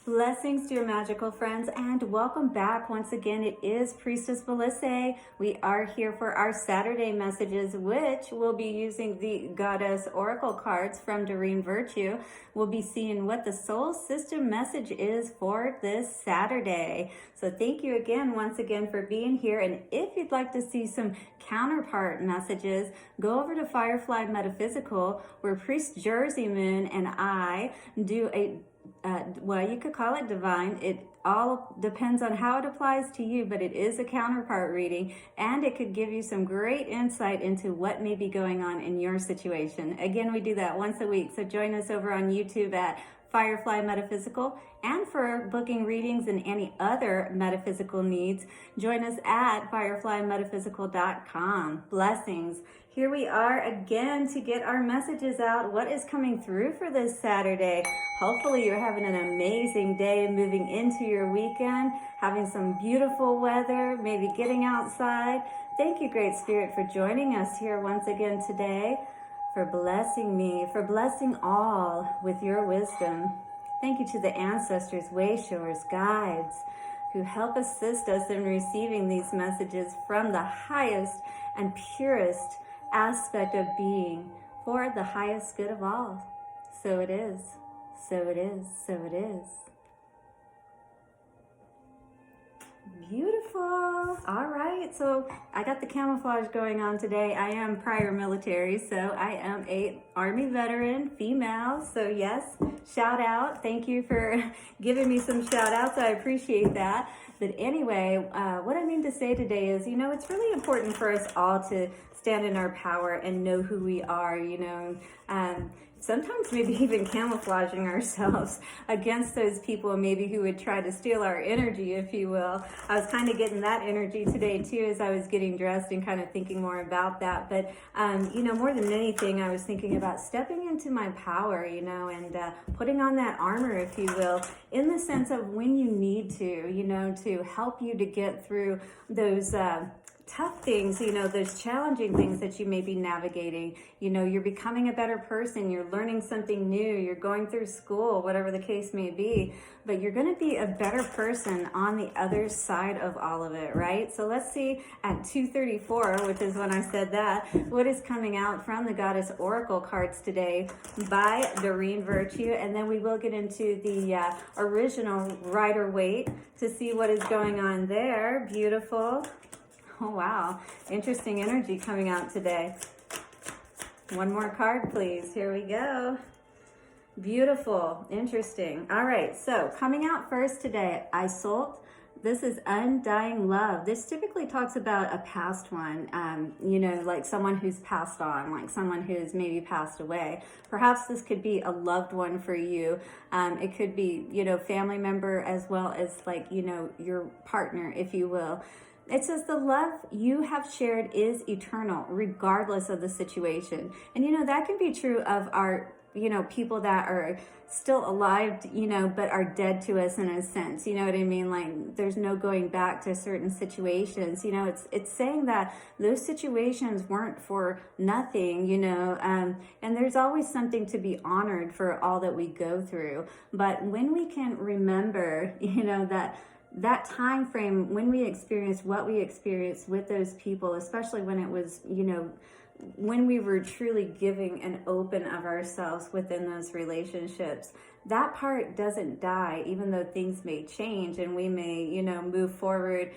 Blessings, dear magical friends, and welcome back. Once again, it is Priestess Melissa. We are here for our Saturday messages, which we'll be using the Goddess Oracle cards from Doreen Virtue. We'll be seeing what the soul system message is for this Saturday. So thank you again, once again, for being here. And if you'd like to see some counterpart messages, go over to Firefly Metaphysical, where Priest Jersey Moon and I do a well, you could call it divine. It all depends on how it applies to you, but it is a counterpart reading, and it could give you some great insight into what may be going on in your situation. Again, we do that once a week, so join us over on YouTube at Firefly Metaphysical, and for booking readings and any other metaphysical needs, join us at fireflymetaphysical.com. Blessings. Here we are again to get our messages out. What is coming through for this Saturday? Hopefully you're having an amazing day moving into your weekend, having some beautiful weather, maybe getting outside. Thank you, Great Spirit, for joining us here once again today, for blessing me, for blessing all with your wisdom. Thank you to the ancestors, way showers, guides, who help assist us in receiving these messages from the highest and purest aspect of being for the highest good of all. So it is, so it is, so it is. Beautiful. All right, so I got the camouflage going on today. I am prior military, so I am a Army veteran, female. So yes, shout out. Thank you for giving me some shout outs. I appreciate that. But anyway, what I mean to say today is, it's really important for us all to stand in our power and know who we are, sometimes maybe even camouflaging ourselves against those people maybe who would try to steal our energy, if you will. I was kind of getting that energy today too as I was getting dressed and kind of thinking more about that. But, more than anything, I was thinking about stepping into my power, and putting on that armor, if you will, in the sense of when you need to help you to get through those tough things, those challenging things that you may be navigating. You're becoming a better person, you're learning something new, you're going through school, whatever the case may be, but you're going to be a better person on the other side of all of it, right? So let's see at 2:34, which is when I said that, what is coming out from the Goddess Oracle cards today by Doreen Virtue, and then we will get into the original Rider-Waite to see what is going on there. Beautiful. Oh, wow. Interesting energy coming out today. One more card, please. Here we go. Beautiful. Interesting. All right. So coming out first today, Isolt. This is undying love. This typically talks about a past one, like someone who's passed on, like someone who's maybe passed away. Perhaps this could be a loved one for you. It could be, family member as well as your partner, if you will. It says the love you have shared is eternal, regardless of the situation. And, that can be true of our, people that are still alive, but are dead to us in a sense. You know what I mean? Like there's no going back to certain situations. It's saying that those situations weren't for nothing, and there's always something to be honored for all that we go through. But when we can remember, that time frame when we experienced what we experienced with those people, especially when it was, when we were truly giving and open of ourselves within those relationships, that part doesn't die, even though things may change and we may, move forward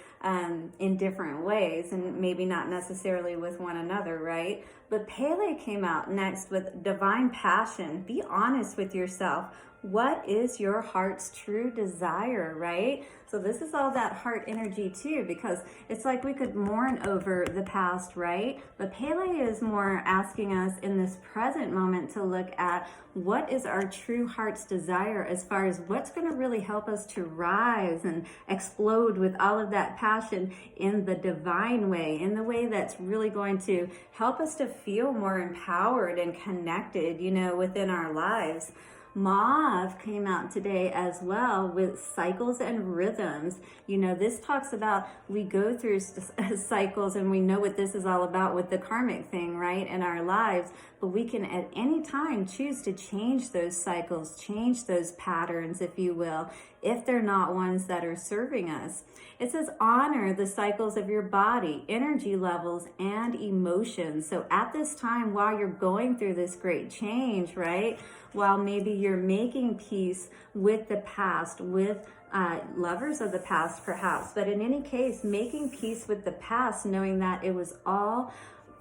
in different ways and maybe not necessarily with one another, right? But Pele came out next with divine passion. Be honest with yourself. What is your heart's true desire, right? So this is all that heart energy too, because it's like we could mourn over the past, right? But Pele is more asking us in this present moment to look at what is our true heart's desire as far as what's going to really help us to rise and explode with all of that passion in the divine way, in the way that's really going to help us to feel more empowered and connected, within our lives. Mauve came out today as well with cycles and rhythms. You know, this talks about we go through cycles, and we know what this is all about with the karmic thing, right, in our lives. But we can at any time choose to change those cycles, change those patterns, if you will, if they're not ones that are serving us. It says honor the cycles of your body, energy levels, and emotions. So at this time, while you're going through this great change, right, while maybe you're making peace with the past, with lovers of the past perhaps, but in any case, making peace with the past, knowing that it was all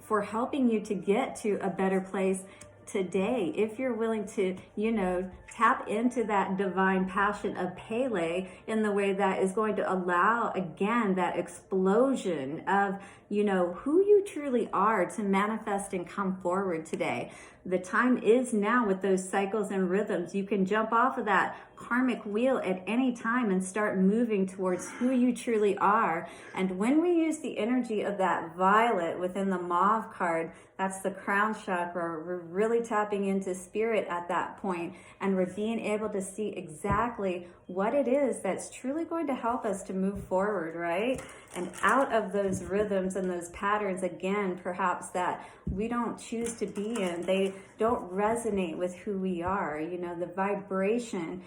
for helping you to get to a better place today. If you're willing to, you know, tap into that divine passion of Pele in the way that is going to allow, again, that explosion of, you know, who you truly are to manifest and come forward today. The time is now with those cycles and rhythms. You can jump off of that karmic wheel at any time and start moving towards who you truly are. And when we use the energy of that violet within the mauve card, that's the crown chakra, we're really tapping into spirit at that point, and we're being able to see exactly what it is that's truly going to help us to move forward, right? And out of those rhythms and those patterns, again, perhaps that we don't choose to be in, they don't resonate with who we are. You know, the vibration,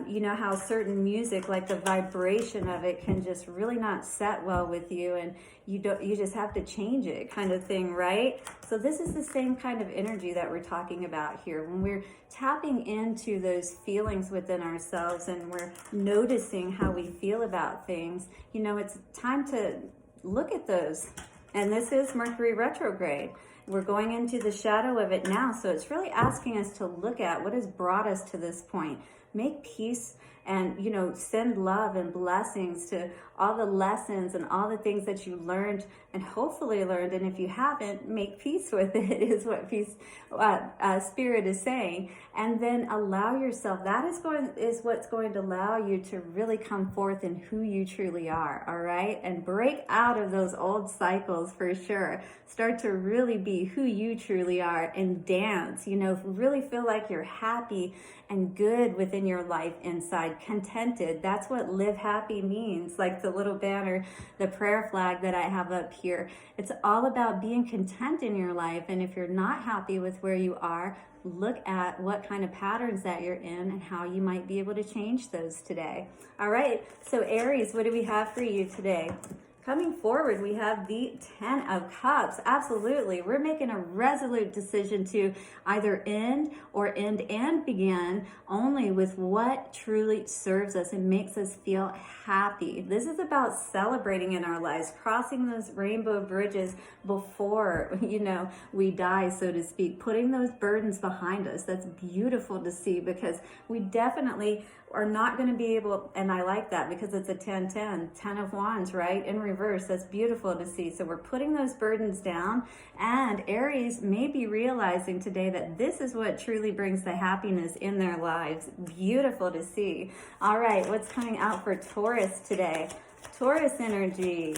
you know how certain music, like the vibration of it can just really not set well with you, and you just have to change it, kind of thing, right? So this is the same kind of energy that we're talking about here. When we're tapping into those feelings within ourselves and we're noticing how we feel about things, you know, it's time to look at those. And this is Mercury retrograde. We're going into the shadow of it now, so it's really asking us to look at what has brought us to this point. Make peace and, you know, send love and blessings to all the lessons and all the things that you learned and hopefully learned. And if you haven't, make peace with it, is what Spirit is saying. And then allow yourself, that is what's going to allow you to really come forth in who you truly are, all right? And break out of those old cycles for sure. Start to really be who you truly are and dance, you know, really feel like you're happy and good within your life inside, contented. That's what live happy means, like the little banner, the prayer flag that I have up here. It's all about being content in your life. And if you're not happy with where you are, look at what kind of patterns that you're in and how you might be able to change those today. All right, so Aries, what do we have for you today? Coming forward, we have the 10 of Cups. Absolutely. We're making a resolute decision to either end and begin only with what truly serves us and makes us feel happy. This is about celebrating in our lives, crossing those rainbow bridges before, you know, we die, so to speak, putting those burdens behind us. That's beautiful to see, because we definitely are not going to be able, and I like that because it's a 10-10, 10 of Wands, right? In reverse. That's beautiful to see. So we're putting those burdens down, and Aries may be realizing today that this is what truly brings the happiness in their lives. Beautiful to see. All right, what's coming out for Taurus today? Taurus energy.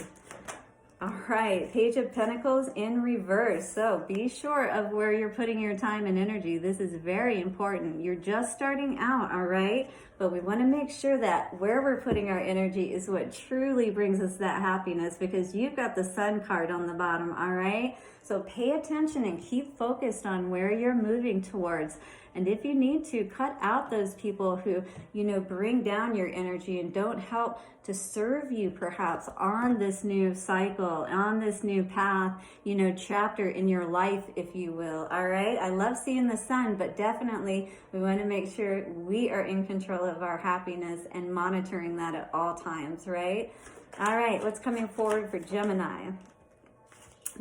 All right, Page of Pentacles in reverse. So be sure of where you're putting your time and energy. This is very important. You're just starting out, all right? But we want to make sure that where we're putting our energy is what truly brings us that happiness, because you've got the Sun card on the bottom, all right? So pay attention and keep focused on where you're moving towards. And if you need to, cut out those people who, you know, bring down your energy and don't help to serve you perhaps on this new cycle, on this new path, you know, chapter in your life, if you will. All right. I love seeing the sun, but definitely we want to make sure we are in control of our happiness and monitoring that at all times. Right. All right. What's coming forward for Gemini?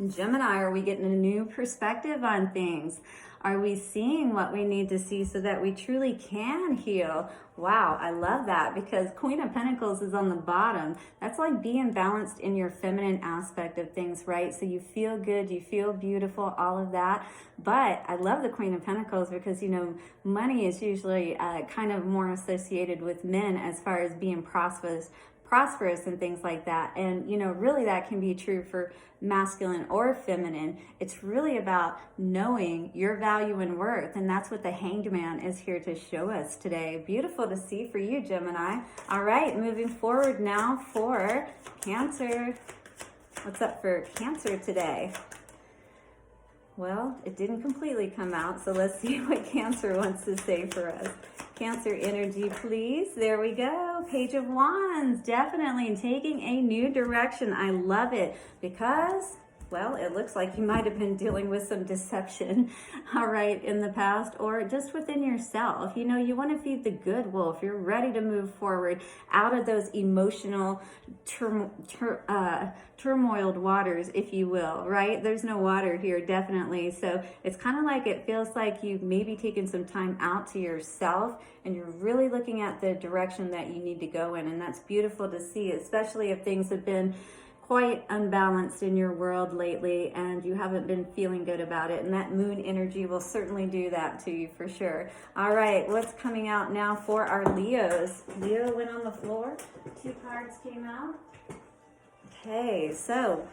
Gemini, are we getting a new perspective on things? Are we seeing what we need to see so that we truly can heal? Wow, I love that, because Queen of Pentacles is on the bottom. That's like being balanced in your feminine aspect of things, right? So you feel good, you feel beautiful, all of that. But I love the Queen of Pentacles because, you know, money is usually kind of more associated with men as far as being prosperous prosperous and things like that. And, you know, really that can be true for masculine or feminine. It's really about knowing your value and worth. And that's what the Hanged Man is here to show us today. Beautiful to see for you, Gemini. All right, moving forward now for Cancer. What's up for Cancer today? Well, it didn't completely come out, so let's see what Cancer wants to say for us. Cancer energy, please. There we go. Page of Wands, definitely taking a new direction. I love it because, well, it looks like you might have been dealing with some deception, all right, in the past, or just within yourself. You know, you want to feed the good wolf. You're ready to move forward out of those emotional turmoiled waters, if you will, right? There's no water here, definitely. So it's kind of like it feels like you've maybe taken some time out to yourself and you're really looking at the direction that you need to go in. And that's beautiful to see, especially if things have been quite unbalanced in your world lately and you haven't been feeling good about it. And that moon energy will certainly do that to you for sure. All right, what's coming out now for our Leos? Leo went on the floor. 2 cards came out. Okay, so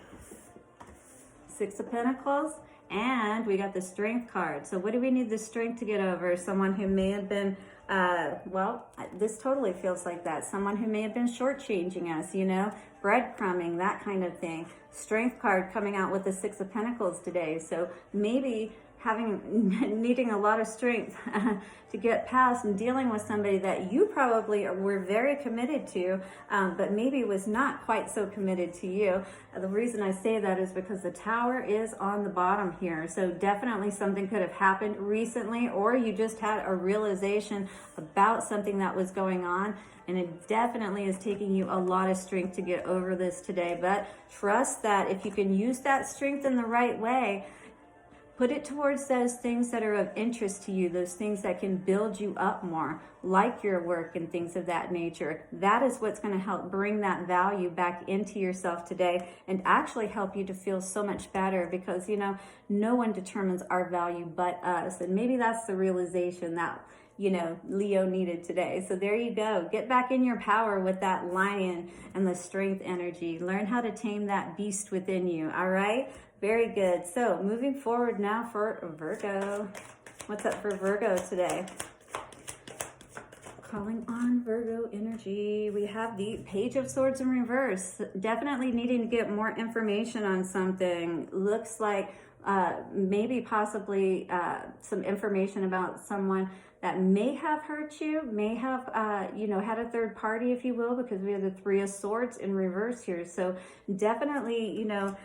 6 of Pentacles, and we got the Strength card. So what do we need the strength to get over? Someone who may have been, well, this totally feels like that. Someone who may have been shortchanging us, you know, breadcrumbing, that kind of thing. Strength card coming out with the 6 of Pentacles today. So maybe needing a lot of strength to get past and dealing with somebody that you probably were very committed to, but maybe was not quite so committed to you. The reason I say that is because the Tower is on the bottom here. So definitely something could have happened recently, or you just had a realization about something that was going on. And it definitely is taking you a lot of strength to get over this today. But trust that if you can use that strength in the right way, put it towards those things that are of interest to you, those things that can build you up more, like your work and things of that nature. That is what's going to help bring that value back into yourself today and actually help you to feel so much better because, you know, no one determines our value but us. And maybe that's the realization that, you know, Leo needed today. So there you go. Get back in your power with that lion and the strength energy. Learn how to tame that beast within you. All right? Very good. So moving forward now for Virgo. What's up for Virgo today? Calling on Virgo energy. We have the Page of Swords in reverse. Definitely needing to get more information on something. Looks like maybe possibly some information about someone that may have hurt you, may have, you know, had a third party, if you will, because we have the 3 of Swords in reverse here. So definitely, you know,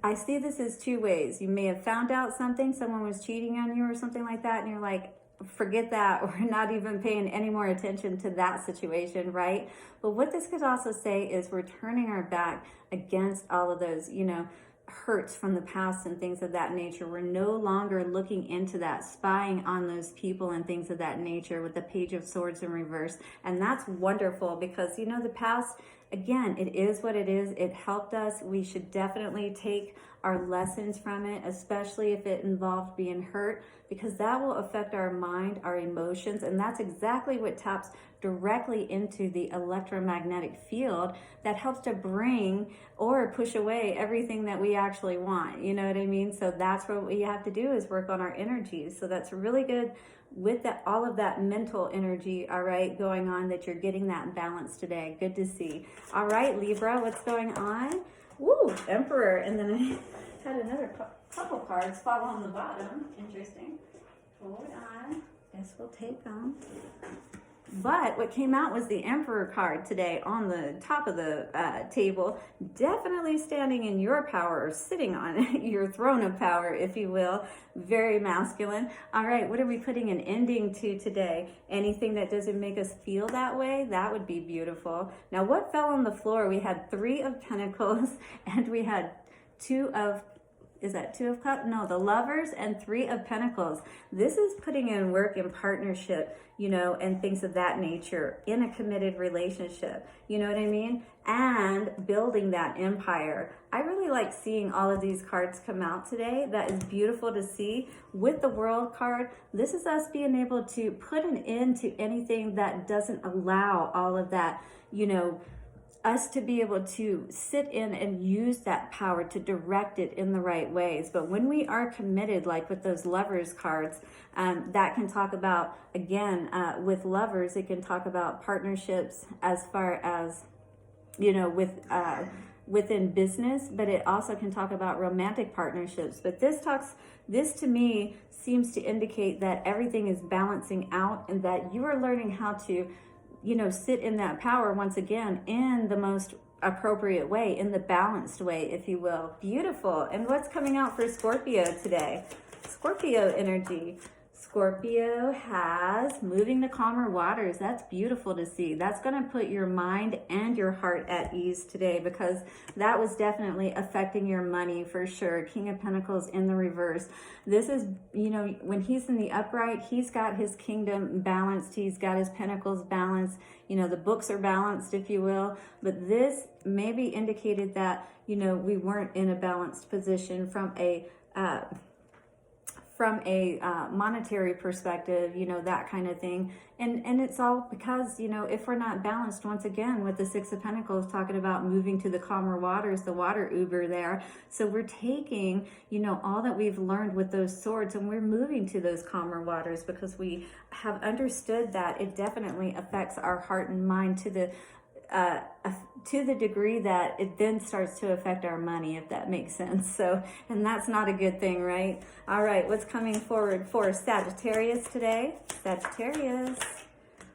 I see this as 2 ways. You may have found out something, someone was cheating on you or something like that, and you're like, forget that. We're not even paying any more attention to that situation, right? But what this could also say is we're turning our back against all of those, you know, hurts from the past and things of that nature. We're no longer looking into that, spying on those people and things of that nature with the Page of Swords in reverse. And that's wonderful because, you know, the past, again, it is what it is. It helped us. We should definitely take our lessons from it, especially if it involved being hurt, because that will affect our mind, our emotions, and that's exactly what taps directly into the electromagnetic field that helps to bring or push away everything that we actually want. You know what I mean? So that's what we have to do, is work on our energies. So that's really good with that, all of that mental energy, all right, going on, that you're getting that balance today. Good to see. All right, Libra, what's going on? Woo, Emperor. And then I had another couple cards fall on the bottom. Interesting. Hold on. Guess we'll take them. But what came out was the Emperor card today on the top of the table. Definitely standing in your power, or sitting on your throne of power, if you will. Very masculine. All right, what are we putting an ending to today? Anything that doesn't make us feel that way? That would be beautiful. Now, what fell on the floor? We had 3 of Pentacles, and we had 2 of... Is that 2 of Cups? No, the Lovers and 3 of Pentacles. This is putting in work in partnership, you know, and things of that nature in a committed relationship. You know what I mean? And building that empire. I really like seeing all of these cards come out today. That is beautiful to see. With the World card, this is us being able to put an end to anything that doesn't allow all of that, you know, us to be able to sit in and use that power to direct it in the right ways. But when we are committed, like with those lovers cards, that can talk about, again, with lovers, it can talk about partnerships as far as, within business, but it also can talk about romantic partnerships. But this to me seems to indicate that everything is balancing out, and that you are learning how to, sit in that power once again in the most appropriate way, in the balanced way, if you will. Beautiful. And what's coming out for Scorpio today? Scorpio energy. Scorpio has moving to calmer waters. That's beautiful to see. That's going to put your mind and your heart at ease today, because that was definitely affecting your money for sure. King of Pentacles in the reverse. This is, when he's in the upright, he's got his kingdom balanced. He's got his pentacles balanced. The books are balanced, if you will. But this maybe indicated that, we weren't in a balanced position from a monetary perspective, that kind of thing. And it's all because, if we're not balanced, once again, with the Six of Pentacles talking about moving to the calmer waters, the water Uber there. So we're taking, all that we've learned with those swords, and we're moving to those calmer waters, because we have understood that it definitely affects our heart and mind to the degree that it then starts to affect our money, if that makes sense. So, and that's not a good thing, right? All right, what's coming forward for Sagittarius today?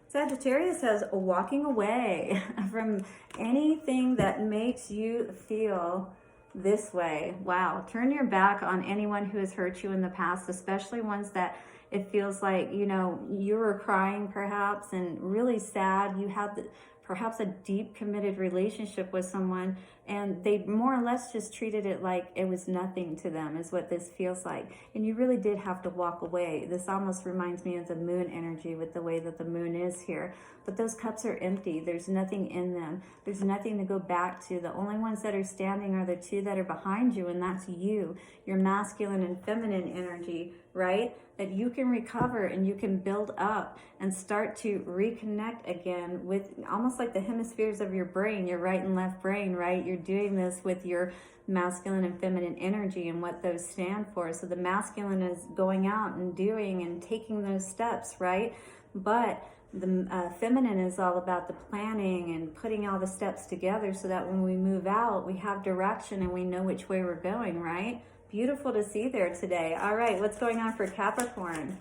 Sagittarius says walking away from anything that makes you feel this way. Wow. Turn your back on anyone who has hurt you in the past, especially ones that it feels like, you were crying perhaps and really sad. You had perhaps a deep committed relationship with someone, and they more or less just treated it like it was nothing to them, is what this feels like. And you really did have to walk away. This almost reminds me of the moon energy, with the way that the moon is here. But those cups are empty. There's nothing in them. There's nothing to go back to. The only ones that are standing are the two that are behind you, and that's you, your masculine and feminine energy, right? That you can recover and you can build up and start to reconnect again with almost like the hemispheres of your brain, your right and left brain, right? You're doing this with your masculine and feminine energy and what those stand for. So the masculine is going out and doing and taking those steps, right? But the feminine is all about the planning and putting all the steps together, so that when we move out, we have direction and we know which way we're going, right? Beautiful to see there today. All right, what's going on for Capricorn?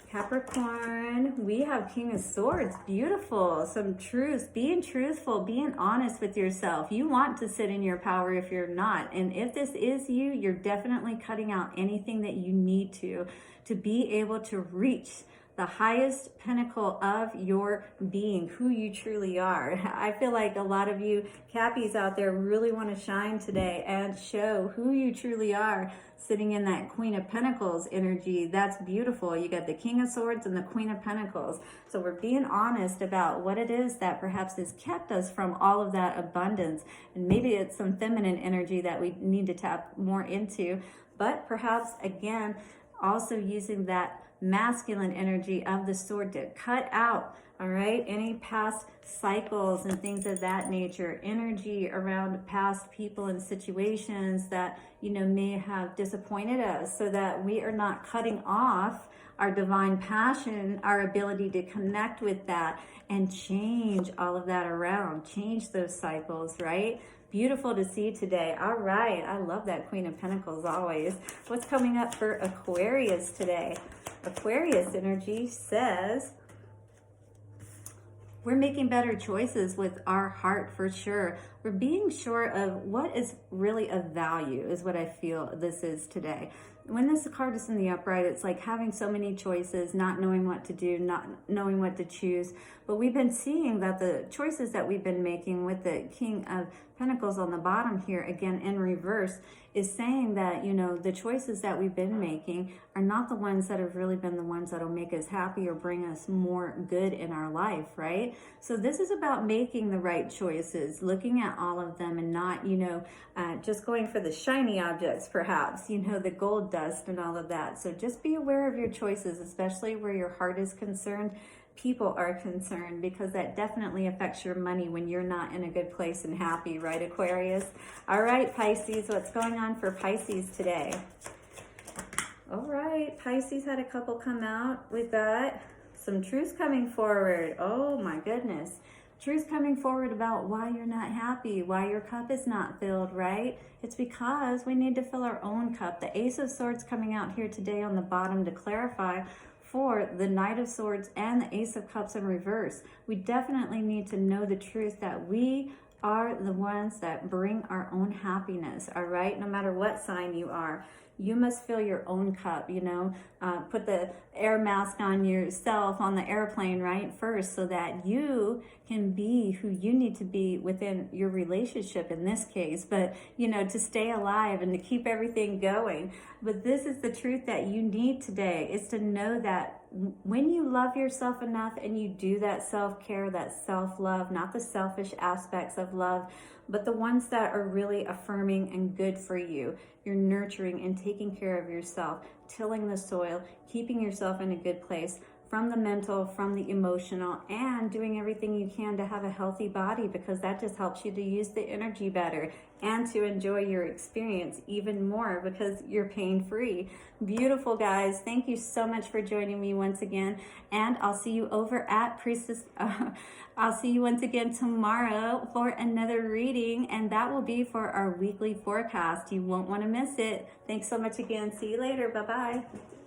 Capricorn, we have King of Swords. Beautiful. Some truth. Being truthful, being honest with yourself. You want to sit in your power if you're not. And if this is you, you're definitely cutting out anything that you need to be able to reach the highest pinnacle of your being, who you truly are. I feel like a lot of you Cappies out there really want to shine today and show who you truly are, sitting in that Queen of Pentacles energy. That's beautiful. You got the King of Swords and the Queen of Pentacles. So we're being honest about what it is that perhaps has kept us from all of that abundance. And maybe it's some feminine energy that we need to tap more into. But perhaps, again, also using that masculine energy of the sword to cut out, all right, any past cycles and things of that nature, energy around past people and situations that, may have disappointed us, so that we are not cutting off our divine passion, our ability to connect with that and change all of that around, change those cycles, right? Beautiful to see today. All right. I love that Queen of Pentacles always. What's coming up for Aquarius today? Aquarius energy says we're making better choices with our heart for sure. We're being sure of what is really of value, is what I feel this is today. When this card is in the upright, it's like having so many choices, not knowing what to do, not knowing what to choose. But we've been seeing that the choices that we've been making with the King of Pentacles on the bottom here, again in reverse, is saying that, the choices that we've been making are not the ones that have really been the ones that'll make us happy or bring us more good in our life, right? So this is about making the right choices, looking at all of them and not, just going for the shiny objects, perhaps, the gold dust and all of that. So just be aware of your choices, especially where your heart is concerned. people are concerned, because that definitely affects your money when you're not in a good place and happy, right, Aquarius? All right, Pisces, what's going on for Pisces today? All right, Pisces had a couple come out. We've got some truths coming forward. Oh my goodness. Truths coming forward about why you're not happy, why your cup is not filled, right? It's because we need to fill our own cup. The Ace of Swords coming out here today on the bottom to clarify for the Knight of Swords and the Ace of Cups in reverse. We definitely need to know the truth that we are the ones that bring our own happiness, all right? No matter what sign you are. You must fill your own cup, you know, put the air mask on yourself on the airplane, right, first, so that you can be who you need to be within your relationship in this case, but, you know, to stay alive and to keep everything going. But this is the truth that you need today, is to know that when you love yourself enough and you do that self-care, that self-love, not the selfish aspects of love, but the ones that are really affirming and good for you. You're nurturing and taking care of yourself, tilling the soil, keeping yourself in a good place from the mental, from the emotional, and doing everything you can to have a healthy body, because that just helps you to use the energy better and to enjoy your experience even more because you're pain-free. Beautiful, guys. Thank you so much for joining me once again, and I'll see you over at Priestess. I'll see you once again tomorrow for another reading, and that will be for our weekly forecast. You won't want to miss it. Thanks so much again. See you later. Bye-bye.